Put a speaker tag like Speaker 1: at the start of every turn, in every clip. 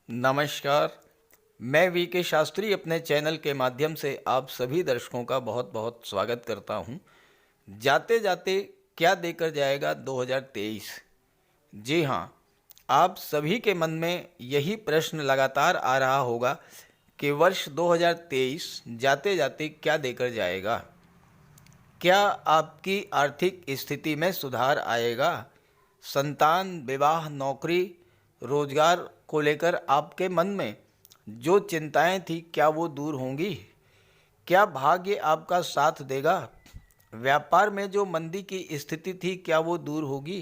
Speaker 1: नमस्कार। मैं वी के शास्त्री अपने चैनल के माध्यम से आप सभी दर्शकों का बहुत बहुत स्वागत करता हूं। जाते जाते क्या देकर जाएगा 2023। जी हाँ, आप सभी के मन में यही प्रश्न लगातार आ रहा होगा कि वर्ष 2023 जाते जाते क्या देकर जाएगा। क्या आपकी आर्थिक स्थिति में सुधार आएगा? संतान, विवाह, नौकरी, रोजगार को लेकर आपके मन में जो चिंताएं थी क्या वो दूर होंगी? क्या भाग्य आपका साथ देगा? व्यापार में जो मंदी की स्थिति थी क्या वो दूर होगी?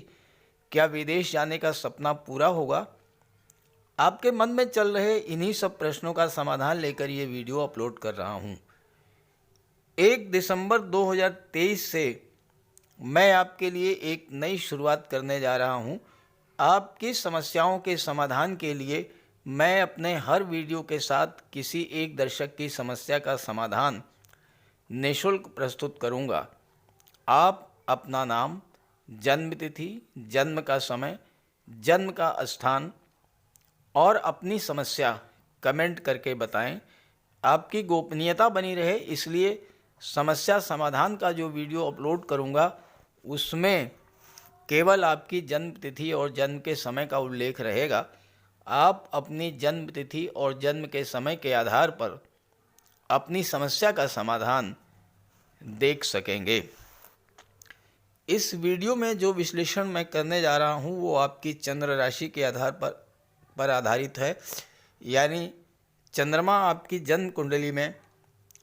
Speaker 1: क्या विदेश जाने का सपना पूरा होगा? आपके मन में चल रहे इन्हीं सब प्रश्नों का समाधान लेकर ये वीडियो अपलोड कर रहा हूँ। 1 दिसंबर 2023 से मैं आपके लिए एक नई शुरुआत करने जा रहा हूं। आपकी समस्याओं के समाधान के लिए मैं अपने हर वीडियो के साथ किसी एक दर्शक की समस्या का समाधान निःशुल्क प्रस्तुत करूंगा। आप अपना नाम, जन्म तिथि, जन्म का समय, जन्म का स्थान और अपनी समस्या कमेंट करके बताएं। आपकी गोपनीयता बनी रहे इसलिए समस्या समाधान का जो वीडियो अपलोड करूंगा उसमें केवल आपकी जन्म तिथि और जन्म के समय का उल्लेख रहेगा। आप अपनी जन्म तिथि और जन्म के समय के आधार पर अपनी समस्या का समाधान देख सकेंगे। इस वीडियो में जो विश्लेषण मैं करने जा रहा हूं वो आपकी चंद्र राशि के आधार पर आधारित है। यानी चंद्रमा आपकी जन्म कुंडली में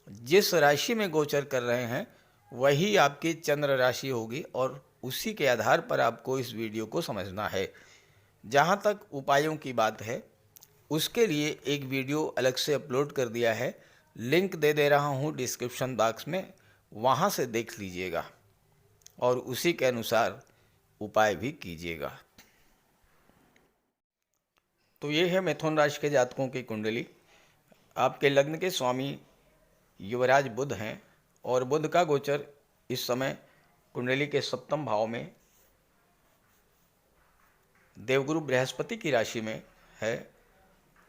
Speaker 1: जिस राशि में गोचर कर रहे हैं वही आपकी चंद्र राशि होगी और उसी के आधार पर आपको इस वीडियो को समझना है। जहाँ तक उपायों की बात है उसके लिए एक वीडियो अलग से अपलोड कर दिया है, लिंक दे रहा हूँ डिस्क्रिप्शन बॉक्स में, वहाँ से देख लीजिएगा और उसी के अनुसार उपाय भी कीजिएगा। तो ये है मिथुन राशि के जातकों की कुंडली। आपके लग्न के स्वामी युवराज बुध हैं और बुध का गोचर इस समय कुंडली के 7वें भाव में देवगुरु बृहस्पति की राशि में है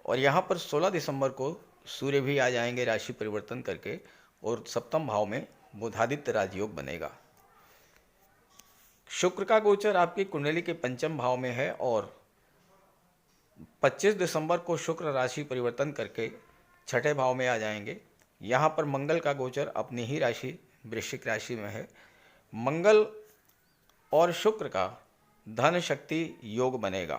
Speaker 1: और यहाँ पर 16 दिसंबर को सूर्य भी आ जाएंगे राशि परिवर्तन करके और 7वें भाव में बुधादित्य राजयोग बनेगा। शुक्र का गोचर आपकी कुंडली के 5वें भाव में है और 25 दिसंबर को शुक्र राशि परिवर्तन करके 6ठे भाव में आ जाएंगे। यहाँ पर मंगल का गोचर अपनी ही राशि वृश्चिक राशि में है। मंगल और शुक्र का धन शक्ति योग बनेगा।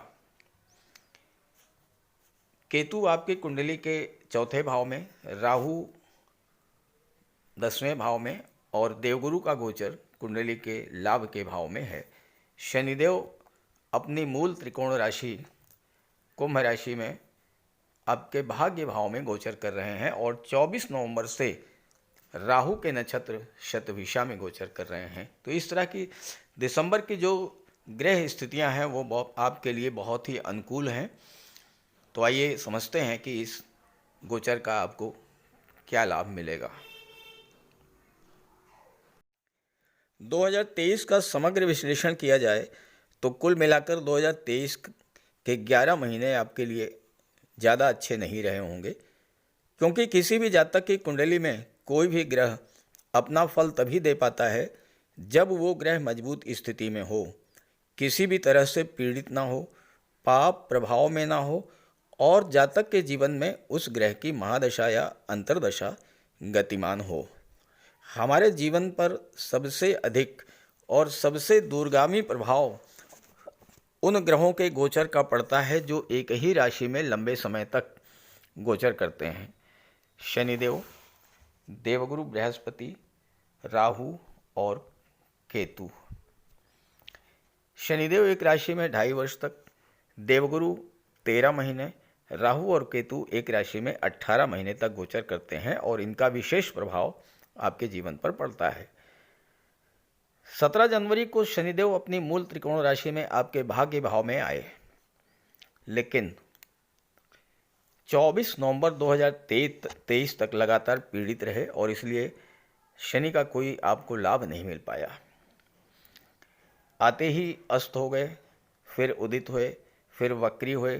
Speaker 1: केतु आपकी कुंडली के 4थे भाव में, राहु 10वें भाव में और देवगुरु का गोचर कुंडली के लाभ के भाव में है। शनिदेव अपनी मूल त्रिकोण राशि कुंभ राशि में आपके भाग्य भाव में गोचर कर रहे हैं और 24 नवंबर से राहु के नक्षत्र शतभिषा में गोचर कर रहे हैं। तो इस तरह की दिसंबर की जो ग्रह स्थितियां हैं वो आपके लिए बहुत ही अनुकूल हैं। तो आइए समझते हैं कि इस गोचर का आपको क्या लाभ मिलेगा। 2023 का समग्र विश्लेषण किया जाए तो कुल मिलाकर 2023 के 11 महीने आपके लिए ज़्यादा अच्छे नहीं रहे होंगे, क्योंकि किसी भी जातक की कुंडली में कोई भी ग्रह अपना फल तभी दे पाता है जब वो ग्रह मजबूत स्थिति में हो, किसी भी तरह से पीड़ित ना हो, पाप प्रभाव में ना हो और जातक के जीवन में उस ग्रह की महादशा या अंतर्दशा गतिमान हो। हमारे जीवन पर सबसे अधिक और सबसे दूरगामी प्रभाव उन ग्रहों के गोचर का पड़ता है जो एक ही राशि में लंबे समय तक गोचर करते हैं। शनिदेव, देवगुरु बृहस्पति, राहु और केतु। शनिदेव एक राशि में 2.5 वर्ष तक, देवगुरु 13 महीने, राहु और केतु एक राशि में 18 महीने तक गोचर करते हैं और इनका विशेष प्रभाव आपके जीवन पर पड़ता है। 17 जनवरी को शनिदेव अपनी मूल त्रिकोण राशि में आपके भाग्य भाव में आए, लेकिन 24 नवंबर 2023 तक लगातार पीड़ित रहे और इसलिए शनि का कोई आपको लाभ नहीं मिल पाया। आते ही अस्त हो गए, फिर उदित हुए, फिर वक्री हुए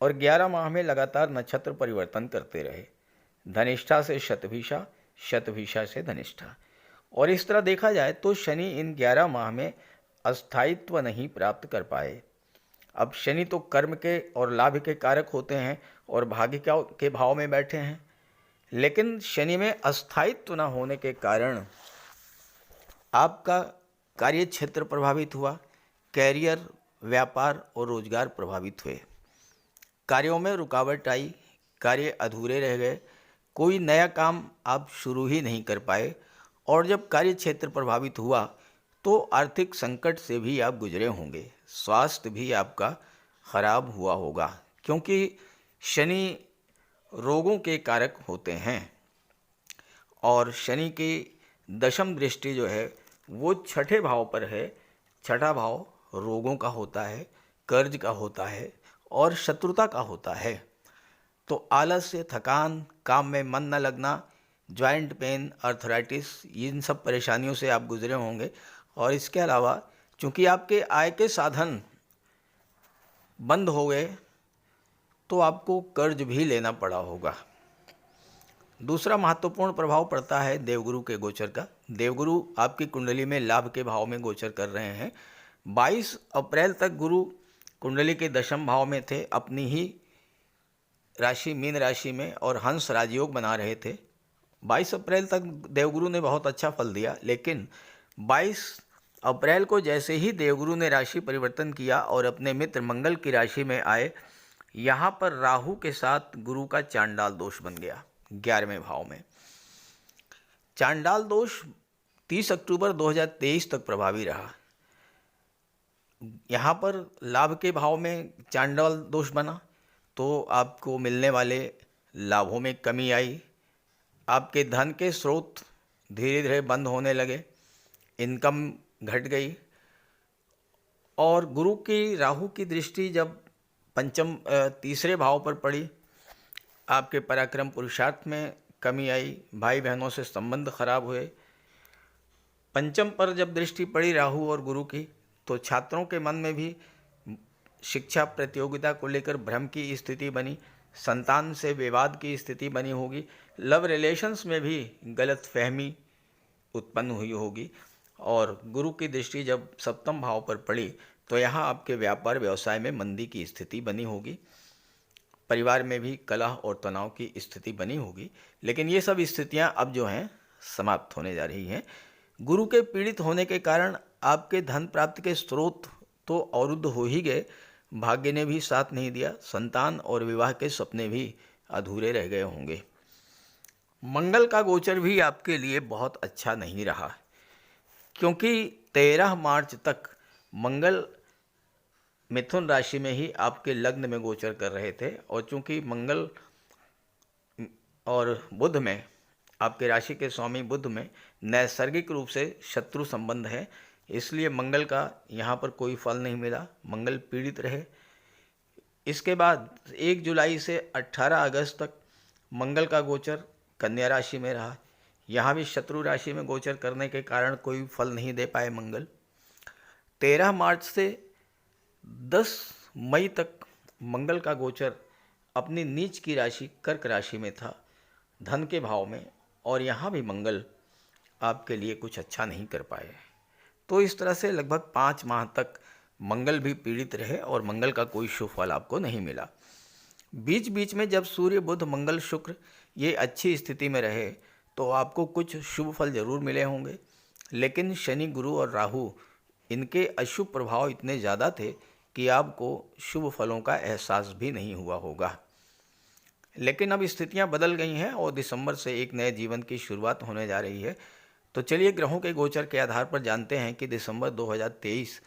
Speaker 1: और 11 माह में लगातार नक्षत्र परिवर्तन करते रहे। धनिष्ठा से शतभिषा, शतभिषा से धनिष्ठा। और इस तरह देखा जाए तो शनि इन 11 माह में अस्थायित्व नहीं प्राप्त कर पाए। अब शनि तो कर्म के और लाभ के कारक होते हैं और भाग्य के भाव में बैठे हैं, लेकिन शनि में अस्थायित्व न होने के कारण आपका कार्य क्षेत्र प्रभावित हुआ, कैरियर, व्यापार और रोजगार प्रभावित हुए। कार्यों में रुकावट आई, कार्य अधूरे रह गए, कोई नया काम आप शुरू ही नहीं कर पाए। और जब कार्य क्षेत्र प्रभावित हुआ तो आर्थिक संकट से भी आप गुजरे होंगे, स्वास्थ्य भी आपका खराब हुआ होगा, क्योंकि शनि रोगों के कारक होते हैं। और शनि की दशम दृष्टि जो है वो छठे भाव पर है। छठा भाव रोगों का होता है, कर्ज का होता है और शत्रुता का होता है। तो आलस्य, थकान, काम में मन न लगना, जॉइंट पेन, अर्थराइटिस, इन सब परेशानियों से आप गुजरे होंगे। और इसके अलावा चूंकि आपके आय के साधन बंद हो गए तो आपको कर्ज भी लेना पड़ा होगा। दूसरा महत्वपूर्ण प्रभाव पड़ता है देवगुरु के गोचर का। देवगुरु आपकी कुंडली में लाभ के भाव में गोचर कर रहे हैं। 22 अप्रैल तक गुरु कुंडली के दशम भाव में थे, अपनी ही राशि मीन राशि में, और हंस राजयोग बना रहे थे। 22 अप्रैल तक देवगुरु ने बहुत अच्छा फल दिया, लेकिन 22 अप्रैल को जैसे ही देवगुरु ने राशि परिवर्तन किया और अपने मित्र मंगल की राशि में आए, यहाँ पर राहु के साथ गुरु का चांडाल दोष बन गया 11वें भाव में। चांडाल दोष 30 अक्टूबर 2023 तक प्रभावी रहा। यहाँ पर लाभ के भाव में चांडाल दोष बना तो आपको मिलने वाले लाभों में कमी आई, आपके धन के स्रोत धीरे धीरे बंद होने लगे, इनकम घट गई। और गुरु की राहु की दृष्टि जब तीसरे भाव पर पड़ी, आपके पराक्रम पुरुषार्थ में कमी आई, भाई बहनों से संबंध खराब हुए। पंचम पर जब दृष्टि पड़ी राहु और गुरु की, तो छात्रों के मन में भी शिक्षा प्रतियोगिता को लेकर भ्रम की स्थिति बनी, संतान से विवाद की स्थिति बनी होगी, लव रिलेशंस में भी गलत फहमी उत्पन्न हुई होगी। और गुरु की दृष्टि जब सप्तम भाव पर पड़ी तो यहाँ आपके व्यापार व्यवसाय में मंदी की स्थिति बनी होगी, परिवार में भी कलह और तनाव की स्थिति बनी होगी। लेकिन ये सब स्थितियाँ अब जो हैं समाप्त होने जा रही हैं। गुरु के पीड़ित होने के कारण आपके धन प्राप्ति के स्रोत तो अवरुद्ध हो ही गए, भाग्य ने भी साथ नहीं दिया, संतान और विवाह के सपने भी अधूरे रह गए होंगे। मंगल का गोचर भी आपके लिए बहुत अच्छा नहीं रहा, क्योंकि 13 मार्च तक मंगल मिथुन राशि में ही आपके लग्न में गोचर कर रहे थे। और चूंकि मंगल और बुध में, आपके राशि के स्वामी बुध में नैसर्गिक रूप से शत्रु संबंध है, इसलिए मंगल का यहाँ पर कोई फल नहीं मिला, मंगल पीड़ित रहे। इसके बाद 1 जुलाई से 18 अगस्त तक मंगल का गोचर कन्या राशि में रहा, यहाँ भी शत्रु राशि में गोचर करने के कारण कोई फल नहीं दे पाए मंगल। 13 मार्च से 10 मई तक मंगल का गोचर अपनी नीच की राशि कर्क राशि में था, धन के भाव में, और यहाँ भी मंगल आपके लिए कुछ अच्छा नहीं कर पाए। तो इस तरह से लगभग 5 माह तक मंगल भी पीड़ित रहे और मंगल का कोई शुभ फल आपको नहीं मिला। बीच बीच में जब सूर्य, बुध, मंगल, शुक्र ये अच्छी स्थिति में रहे तो आपको कुछ शुभ फल जरूर मिले होंगे, लेकिन शनि, गुरु और राहु इनके अशुभ प्रभाव इतने ज़्यादा थे कि आपको शुभ फलों का एहसास भी नहीं हुआ होगा। लेकिन अब स्थितियां बदल गई हैं और दिसंबर से एक नए जीवन की शुरुआत होने जा रही है। तो चलिए ग्रहों के गोचर के आधार पर जानते हैं कि दिसंबर 2023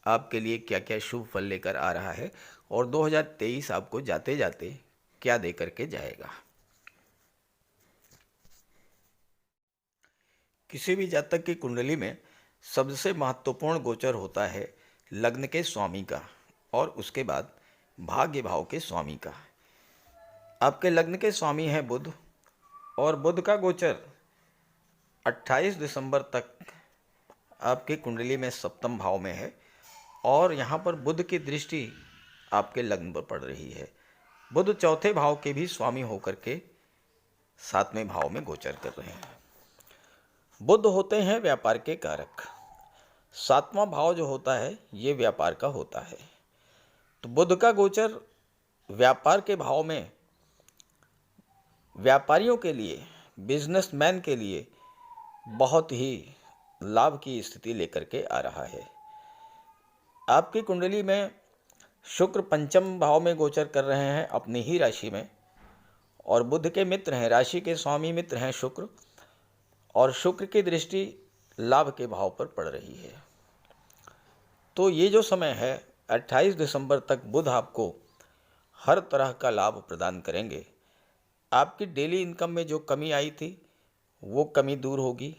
Speaker 1: आपके लिए क्या क्या शुभ फल लेकर आ रहा है और 2023 आपको जाते जाते क्या दे करके जाएगा। किसी भी जातक की कुंडली में सबसे महत्वपूर्ण गोचर होता है लग्न के स्वामी का और उसके बाद भाग्य भाव के स्वामी का। आपके लग्न के स्वामी हैं बुध, और बुध का गोचर 28 दिसंबर तक आपकी कुंडली में सप्तम भाव में है और यहाँ पर बुध की दृष्टि आपके लग्न पर पड़ रही है। बुध चौथे भाव के भी स्वामी होकर के 7वें भाव में गोचर कर रहे हैं। बुध होते हैं व्यापार के कारक। 7वां भाव जो होता है ये व्यापार का होता है। तो बुध का गोचर व्यापार के भाव में व्यापारियों के लिए, बिजनेसमैन के लिए बहुत ही लाभ की स्थिति लेकर के आ रहा है। आपकी कुंडली में शुक्र पंचम भाव में गोचर कर रहे हैं अपनी ही राशि में, और बुध के मित्र हैं, राशि के स्वामी मित्र हैं शुक्र, और शुक्र की दृष्टि लाभ के भाव पर पड़ रही है। तो ये जो समय है 28 दिसंबर तक बुध आपको हर तरह का लाभ प्रदान करेंगे। आपकी डेली इनकम में जो कमी आई थी वो कमी दूर होगी,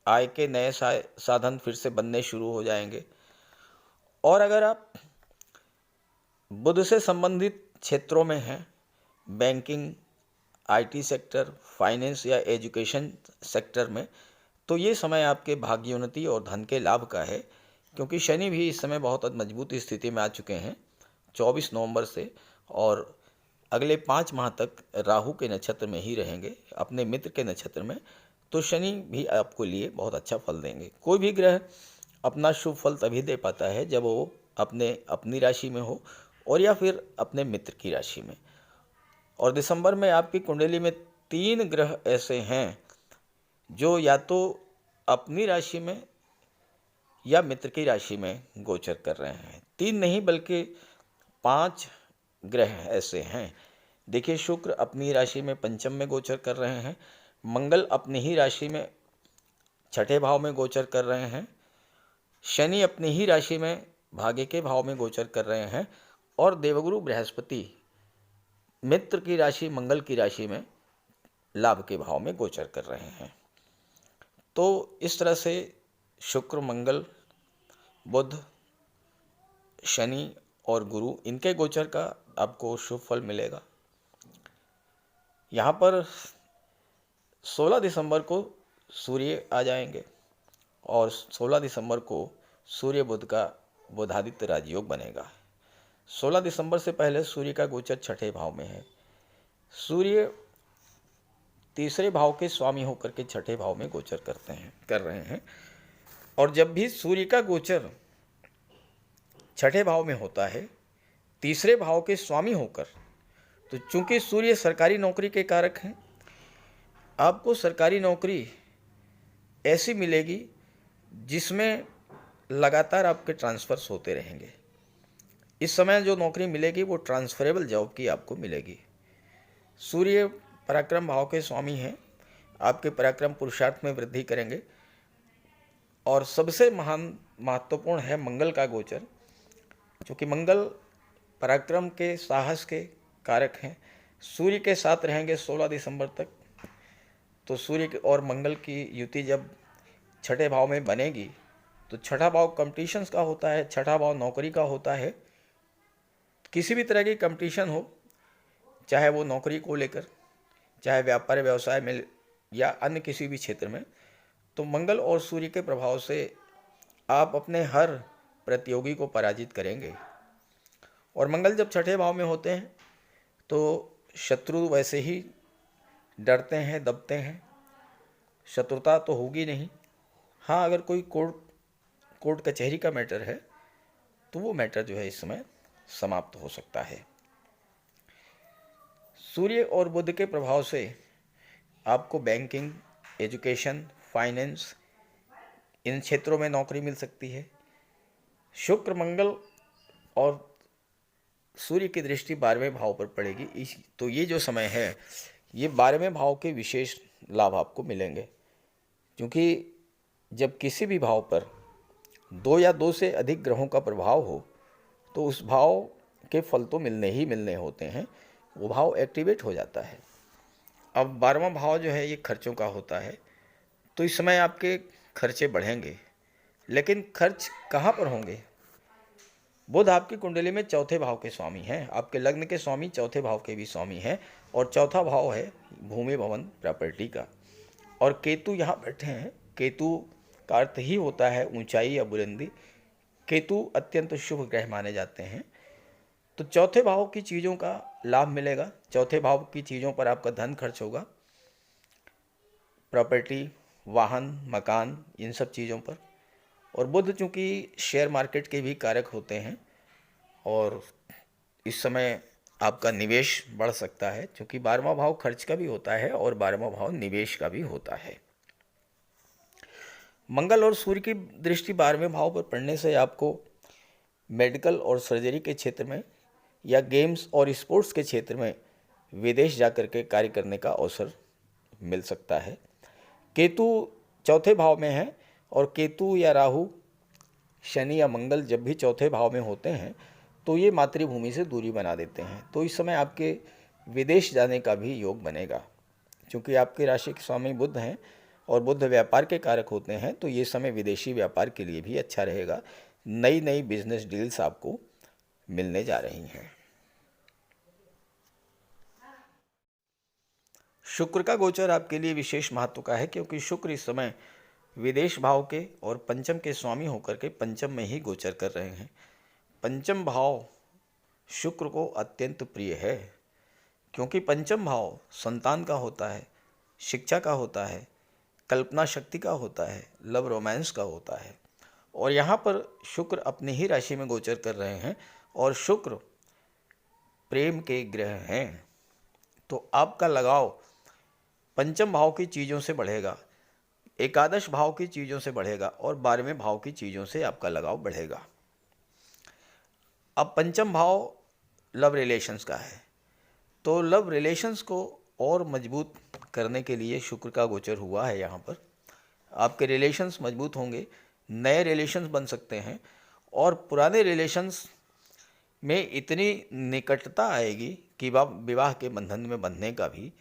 Speaker 1: आय के नए साधन फिर से बनने शुरू हो जाएंगे। और अगर आप बुध से संबंधित क्षेत्रों में हैं, बैंकिंग, आईटी सेक्टर, फाइनेंस या एजुकेशन सेक्टर में, तो ये समय आपके भाग्योन्नति और धन के लाभ का है, क्योंकि शनि भी इस समय बहुत मजबूत स्थिति में आ चुके हैं 24 नवंबर से, और अगले 5 माह तक राहु के नक्षत्र में ही रहेंगे, अपने मित्र के नक्षत्र में। तो शनि भी आपको लिए बहुत अच्छा फल देंगे। कोई भी ग्रह अपना शुभ फल तभी दे पाता है जब वो अपनी राशि में हो और या फिर अपने मित्र की राशि में। और दिसंबर में आपकी कुंडली में 3 ग्रह ऐसे हैं जो या तो अपनी राशि में या मित्र की राशि में गोचर कर रहे हैं। 3 नहीं बल्कि 5 ग्रह ऐसे हैं। देखिए, शुक्र अपनी राशि में पंचम में गोचर कर रहे हैं, मंगल अपनी ही राशि में छठे भाव में गोचर कर रहे हैं, शनि अपनी ही राशि में भाग्य के भाव में गोचर कर रहे हैं, और देवगुरु बृहस्पति मित्र की राशि मंगल की राशि में लाभ के भाव में गोचर कर रहे हैं। तो इस तरह से शुक्र, मंगल, बुध, शनि और गुरु, इनके गोचर का आपको शुभ फल मिलेगा। यहाँ पर 16 दिसंबर को सूर्य आ जाएंगे, और 16 दिसंबर को सूर्य बुध का बुधादित्य राजयोग बनेगा। 16 दिसंबर से पहले सूर्य का गोचर छठे भाव में है। सूर्य तीसरे भाव के स्वामी होकर के छठे भाव में गोचर कर रहे हैं। और जब भी सूर्य का गोचर छठे भाव में होता है तीसरे भाव के स्वामी होकर, तो चूंकि सूर्य सरकारी नौकरी के कारक हैं, आपको सरकारी नौकरी ऐसी मिलेगी जिसमें लगातार आपके ट्रांसफर्स होते रहेंगे। इस समय जो नौकरी मिलेगी वो ट्रांसफरेबल जॉब की आपको मिलेगी। सूर्य पराक्रम भाव के स्वामी हैं, आपके पराक्रम पुरुषार्थ में वृद्धि करेंगे। और सबसे महत्वपूर्ण है मंगल का गोचर, क्योंकि मंगल पराक्रम के, साहस के कारक हैं। सूर्य के साथ रहेंगे 16 दिसंबर तक। तो सूर्य और मंगल की युति जब छठे भाव में बनेगी, तो छठा भाव कंपटीशंस का होता है, छठा भाव नौकरी का होता है। किसी भी तरह की कंपटीशन हो, चाहे वो नौकरी को लेकर, चाहे व्यापार व्यवसाय में या अन्य किसी भी क्षेत्र में, तो मंगल और सूर्य के प्रभाव से आप अपने हर प्रतियोगी को पराजित करेंगे। और मंगल जब छठे भाव में होते हैं तो शत्रु वैसे ही डरते हैं, दबते हैं। शत्रुता तो होगी नहीं। हाँ, अगर कोई कोर्ट कचहरी का मैटर है तो वो मैटर जो है इस समय समाप्त हो सकता है। सूर्य और बुध के प्रभाव से आपको बैंकिंग, एजुकेशन, फाइनेंस, इन क्षेत्रों में नौकरी मिल सकती है। शुक्र, मंगल और सूर्य की दृष्टि 12वें भाव पर पड़ेगी। तो ये जो समय है ये 12वें भाव के विशेष लाभ आपको मिलेंगे, क्योंकि जब किसी भी भाव पर 2 या 2 से अधिक ग्रहों का प्रभाव हो तो उस भाव के फल तो मिलने ही मिलने होते हैं, वो भाव एक्टिवेट हो जाता है। अब 12वां भाव जो है ये खर्चों का होता है, तो इस समय आपके खर्चे बढ़ेंगे। लेकिन खर्च कहाँ पर होंगे? बुध आपकी कुंडली में चौथे भाव के स्वामी हैं, आपके लग्न के स्वामी चौथे भाव के भी स्वामी हैं, और चौथा भाव है भूमि, भवन, प्रॉपर्टी का। और केतु यहाँ बैठे हैं। केतु का अर्थ ही होता है ऊंचाई या बुलंदी। केतु अत्यंत शुभ ग्रह माने जाते हैं। तो चौथे भाव की चीज़ों का लाभ मिलेगा। चौथे भाव की चीज़ों पर आपका धन खर्च होगा, प्रॉपर्टी, वाहन, मकान, इन सब चीज़ों पर। और बुध चूँकि शेयर मार्केट के भी कारक होते हैं और इस समय आपका निवेश बढ़ सकता है, क्योंकि 12वां भाव खर्च का भी होता है और 12वां भाव निवेश का भी होता है। मंगल और सूर्य की दृष्टि 12वें भाव पर पड़ने से आपको मेडिकल और सर्जरी के क्षेत्र में या गेम्स और स्पोर्ट्स के क्षेत्र में विदेश जाकर के कार्य करने का अवसर मिल सकता है। केतु चौथे भाव में है और केतु या राहु, शनि या मंगल जब भी चौथे भाव में होते हैं तो ये मातृभूमि से दूरी बना देते हैं। तो इस समय आपके विदेश जाने का भी योग बनेगा, क्योंकि आपके राशि के स्वामी बुध हैं और बुध व्यापार के कारक होते हैं। तो ये समय विदेशी व्यापार के लिए भी अच्छा रहेगा। नई नई बिजनेस डील्स आपको मिलने जा रही हैं। शुक्र का गोचर आपके लिए विशेष महत्व का है, क्योंकि शुक्र इस समय विदेश भाव के और पंचम के स्वामी होकर के पंचम में ही गोचर कर रहे हैं। पंचम भाव शुक्र को अत्यंत प्रिय है, क्योंकि पंचम भाव संतान का होता है, शिक्षा का होता है, कल्पना शक्ति का होता है, लव रोमांस का होता है। और यहाँ पर शुक्र अपनी ही राशि में गोचर कर रहे हैं और शुक्र प्रेम के ग्रह हैं। तो आपका लगाव पंचम भाव की चीज़ों से बढ़ेगा, एकादश भाव की चीज़ों से बढ़ेगा और 12वें भाव की चीज़ों से आपका लगाव बढ़ेगा। अब पंचम भाव लव रिलेशंस का है, तो लव रिलेशंस को और मजबूत करने के लिए शुक्र का गोचर हुआ है। यहाँ पर आपके रिलेशंस मजबूत होंगे, नए रिलेशंस बन सकते हैं और पुराने रिलेशंस में इतनी निकटता आएगी कि विवाह के बंधन में बंधने का भी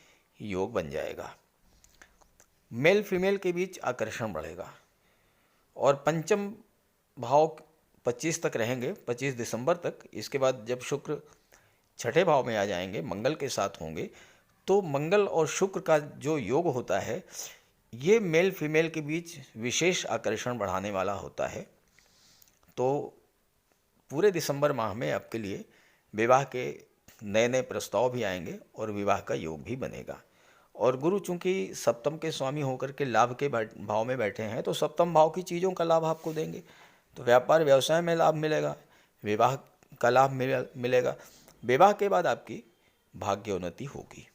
Speaker 1: योग बन जाएगा। मेल फीमेल के बीच आकर्षण बढ़ेगा और पंचम भाव 25 तक रहेंगे, 25 दिसंबर तक। इसके बाद जब शुक्र छठे भाव में आ जाएंगे, मंगल के साथ होंगे, तो मंगल और शुक्र का जो योग होता है ये मेल फीमेल के बीच विशेष आकर्षण बढ़ाने वाला होता है। तो पूरे दिसंबर माह में आपके लिए विवाह के नए नए प्रस्ताव भी आएंगे और विवाह का योग भी बनेगा। और गुरु चूंकि सप्तम के स्वामी होकर के लाभ के भाव में बैठे हैं, तो सप्तम भाव की चीज़ों का लाभ आपको देंगे। तो व्यापार व्यवसाय में लाभ मिलेगा, विवाह का लाभ मिलेगा। विवाह के बाद आपकी भाग्योन्नति होगी।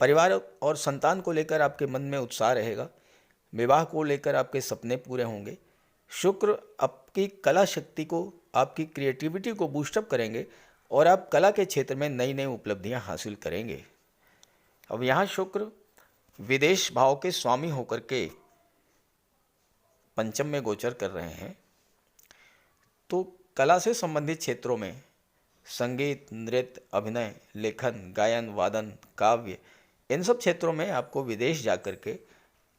Speaker 1: परिवार और संतान को लेकर आपके मन में उत्साह रहेगा, विवाह को लेकर आपके सपने पूरे होंगे। शुक्र आपकी कला शक्ति को, आपकी क्रिएटिविटी को बूस्टअप करेंगे और आप कला के क्षेत्र में नई नई उपलब्धियां हासिल करेंगे। अब यहाँ शुक्र विदेश भाव के स्वामी होकर के पंचम में गोचर कर रहे हैं, तो कला से संबंधित क्षेत्रों में संगीत, नृत्य, अभिनय, लेखन, गायन, वादन, काव्य, इन सब क्षेत्रों में आपको विदेश जाकर के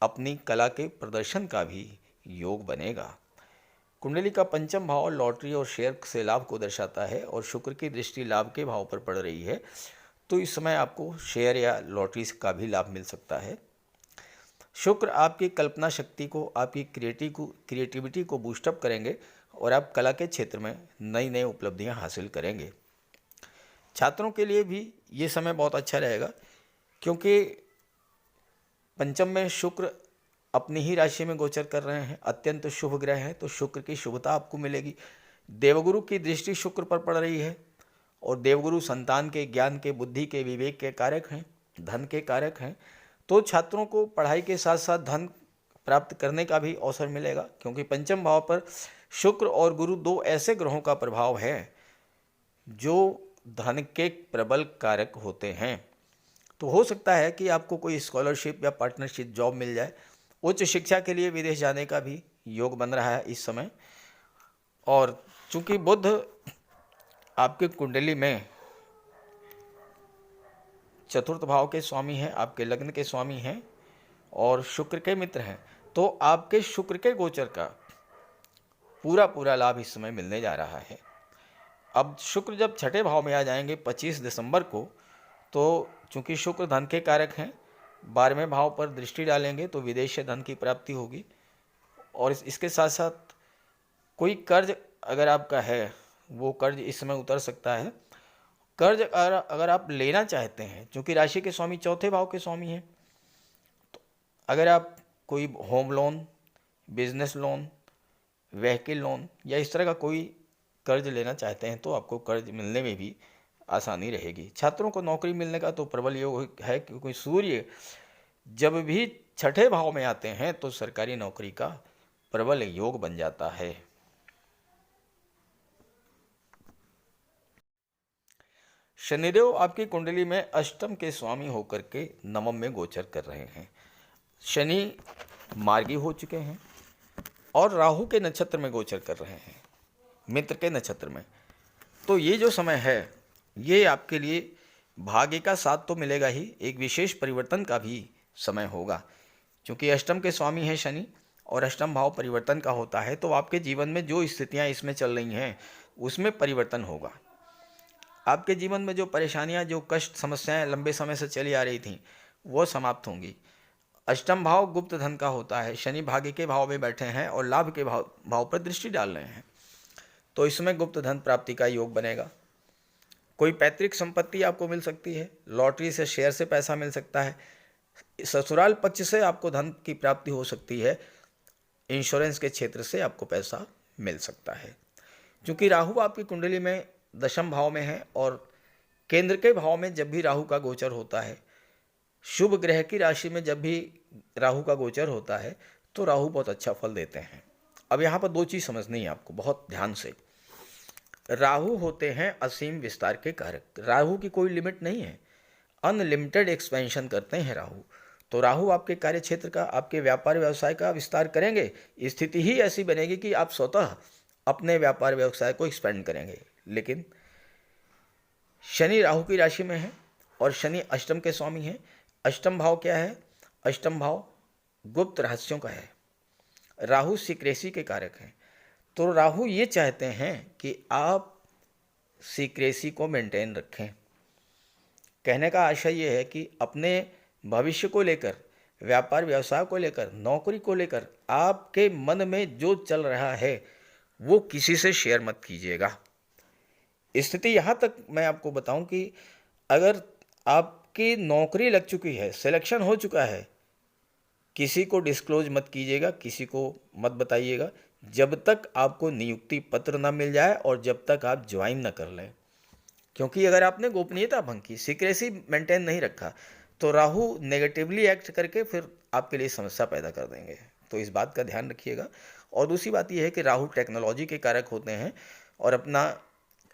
Speaker 1: अपनी कला के प्रदर्शन का भी योग बनेगा। कुंडली का पंचम भाव लॉटरी और शेयर से लाभ को दर्शाता है और शुक्र की दृष्टि लाभ के भाव पर पड़ रही है, तो इस समय आपको शेयर या लॉटरी का भी लाभ मिल सकता है। शुक्र आपकी कल्पना शक्ति को, आपकी क्रिएटिविटी को बूस्टअप करेंगे और आप कला के क्षेत्र में नई नई उपलब्धियां हासिल करेंगे। छात्रों के लिए भी ये समय बहुत अच्छा रहेगा, क्योंकि पंचम में शुक्र अपनी ही राशि में गोचर कर रहे हैं, अत्यंत शुभ ग्रह है, तो शुक्र की शुभता आपको मिलेगी। देवगुरु की दृष्टि शुक्र पर पड़ रही है और देवगुरु संतान के, ज्ञान के, बुद्धि के, विवेक के कारक हैं, धन के कारक हैं। तो छात्रों को पढ़ाई के साथ साथ धन प्राप्त करने का भी अवसर मिलेगा, क्योंकि पंचम भाव पर शुक्र और गुरु दो ऐसे ग्रहों का प्रभाव है जो धन के प्रबल कारक होते हैं। तो हो सकता है कि आपको कोई स्कॉलरशिप या पार्टनरशिप जॉब मिल जाए। उच्च शिक्षा के लिए विदेश जाने का भी योग बन रहा है इस समय। और चूंकि बुध आपके कुंडली में चतुर्थ भाव के स्वामी हैं, आपके लग्न के स्वामी हैं और शुक्र के मित्र हैं, तो आपके शुक्र के गोचर का पूरा लाभ इस समय मिलने जा रहा है। अब शुक्र जब छठे भाव में आ जाएंगे 25 दिसंबर को, तो चूंकि शुक्र धन के कारक हैं, 12वें भाव पर दृष्टि डालेंगे तो विदेश से धन की प्राप्ति होगी। और इसके साथ साथ कोई कर्ज अगर आपका है, वो कर्ज इस समय उतर सकता है कर्ज अगर आप लेना चाहते हैं, क्योंकि राशि के स्वामी चौथे भाव के स्वामी हैं, तो अगर आप कोई home loan, business loan, vehicle loan या इस तरह का कोई कर्ज लेना चाहते हैं तो आपको कर्ज मिलने में भी आसानी रहेगी। छात्रों को नौकरी मिलने का तो प्रबल योग है, क्योंकि सूर्य जब भी छठे भाव में आते हैं तो सरकारी नौकरी का प्रबल योग बन जाता है। शनिदेव आपकी कुंडली में अष्टम के स्वामी होकर के नवम में गोचर कर रहे हैं। शनि मार्गी हो चुके हैं और राहु के नक्षत्र में गोचर कर रहे हैं, मित्र के नक्षत्र में। तो ये जो समय है ये आपके लिए भाग्य का साथ तो मिलेगा ही, एक विशेष परिवर्तन का भी समय होगा, क्योंकि अष्टम के स्वामी हैं शनि और अष्टम भाव परिवर्तन का होता है। तो आपके जीवन में जो स्थितियां इसमें चल रही हैं उसमें परिवर्तन होगा। आपके जीवन में जो परेशानियां, जो कष्ट, समस्याएं लंबे समय से चली आ रही थीं वो समाप्त होंगी। अष्टम भाव गुप्त धन का होता है, शनि भाग्य के भाव में बैठे हैं और लाभ के भाव पर दृष्टि डाल रहे हैं, तो इसमें गुप्त धन प्राप्ति का योग बनेगा। कोई पैतृक संपत्ति आपको मिल सकती है, लॉटरी से, शेयर से पैसा मिल सकता है, ससुराल पक्ष से आपको धन की प्राप्ति हो सकती है, इंश्योरेंस के क्षेत्र से आपको पैसा मिल सकता है। क्योंकि राहु आपकी कुंडली में दशम भाव में है और केंद्र के भाव में जब भी राहु का गोचर होता है, शुभ ग्रह की राशि में जब भी राहु का गोचर होता है तो राहु बहुत अच्छा फल देते हैं। अब यहाँ पर दो चीज़ समझनी है आपको बहुत ध्यान से। राहु होते हैं असीम विस्तार के कारक, राहु की कोई लिमिट नहीं है, अनलिमिटेड एक्सपेंशन करते हैं राहु। तो राहु आपके कार्य क्षेत्र का, आपके व्यापार व्यवसाय का विस्तार करेंगे। स्थिति ही ऐसी बनेगी कि आप स्वतः अपने व्यापार व्यवसाय को एक्सपेंड करेंगे। लेकिन शनि राहु की राशि में है और शनि अष्टम के स्वामी हैं। अष्टम भाव क्या है? अष्टम भाव गुप्त रहस्यों का है, राहु सीक्रेसी के कारक हैं। तो राहु ये चाहते हैं कि आप सीक्रेसी को मेंटेन रखें। कहने का आशय ये है कि अपने भविष्य को लेकर, व्यापार व्यवसाय को लेकर, नौकरी को लेकर आपके मन में जो चल रहा है वो किसी से शेयर मत कीजिएगा। स्थिति यहाँ तक मैं आपको बताऊं कि अगर आपकी नौकरी लग चुकी है, सिलेक्शन हो चुका है, किसी को डिस्क्लोज मत कीजिएगा, किसी को मत बताइएगा जब तक आपको नियुक्ति पत्र ना मिल जाए और जब तक आप ज्वाइन ना कर लें। क्योंकि अगर आपने गोपनीयता भंग की, सीक्रेसी मेंटेन नहीं रखा, तो राहु नेगेटिवली एक्ट करके फिर आपके लिए समस्या पैदा कर देंगे। तो इस बात का ध्यान रखिएगा। और दूसरी बात यह है कि राहु टेक्नोलॉजी के कारक होते हैं और अपना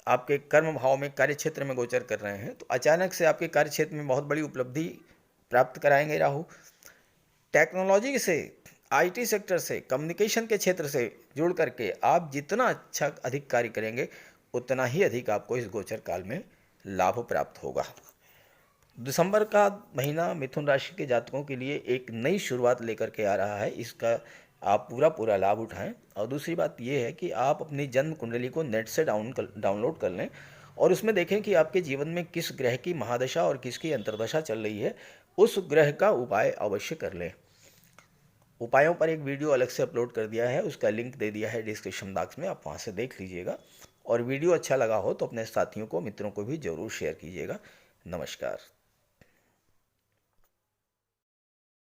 Speaker 1: आपके कर्म भाव में, कार्य क्षेत्र में गोचर कर रहे हैं, तो अचानक से आपके कार्य क्षेत्र में बहुत बड़ी उपलब्धि प्राप्त कराएंगे राहु। टेक्नोलॉजी से, आईटी सेक्टर से, कम्युनिकेशन के क्षेत्र से जुड़ करके आप जितना अच्छा अधिक कार्य करेंगे उतना ही अधिक आपको इस गोचर काल में लाभ प्राप्त होगा। दिसंबर का महीना मिथुन राशि के जातकों के लिए एक नई शुरुआत लेकर के आ रहा है, इसका आप पूरा लाभ उठाएं। और दूसरी बात यह है कि आप अपनी जन्म कुंडली को नेट से डाउनलोड कर लें और उसमें देखें कि आपके जीवन में किस ग्रह की महादशा और किसकी अंतर्दशा चल रही है, उस ग्रह का उपाय अवश्य कर लें। उपायों पर एक वीडियो अलग से अपलोड कर दिया है, उसका लिंक दे दिया है डिस्क्रिप्शन बॉक्स में, आप वहाँ से देख लीजिएगा। और वीडियो अच्छा लगा हो तो अपने साथियों को, मित्रों को भी ज़रूर शेयर कीजिएगा। नमस्कार।